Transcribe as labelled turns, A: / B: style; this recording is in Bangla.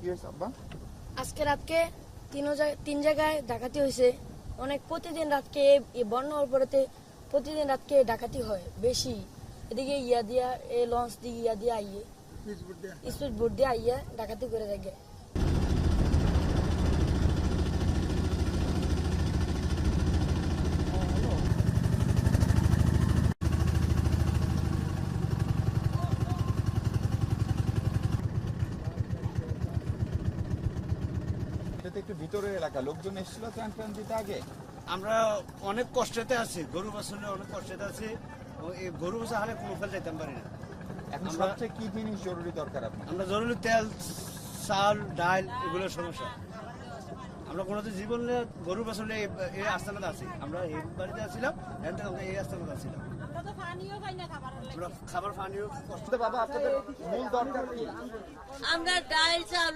A: কি হয়েছে আব্বা?
B: আজকে রাতকে তিন জায়গায় ডাকাতি হয়েছে। অনেক প্রতিদিন রাতকে এই বন্যা হওয়ার পরেতে প্রতিদিন রাতকে ডাকাতি হয় বেশি। এদিকে ইয়া দিয়া এই লঞ্চ দিয়ে ইয়া দিয়ে আইয়ে স্পিড বোট দিয়ে আইয়া ডাকাতি করে থাকে।
A: এটা তো একটু ভিতরের এলাকা, লোকজন এসেছিল ত্রাণ ত্রাণ দিতে আগে।
C: আমরা অনেক কষ্টেতে আছি, গরু বাছলে অনেক কষ্টেতে আছি। এই গরু বাছা হালে কোনো ফেল যাইতে পারি না।
A: এখন সবচেয়ে কি জিনিস জরুরি দরকার আপনার?
C: আমরা জরুরি তেল, চাল, ডাল এগুলোর সমস্যা। আমরা কোনো জীবনে গরু বাছলে এই আস্থানাতে আছি। আমরা এই বাড়িতে আসছিলাম, আমরা এই আস্থানাতে আসছিলাম। আমরা খাবার পানিও কষ্ট।
A: বাবা, আপনাদের মূল দরকার কি?
D: আমরা ডাল চাল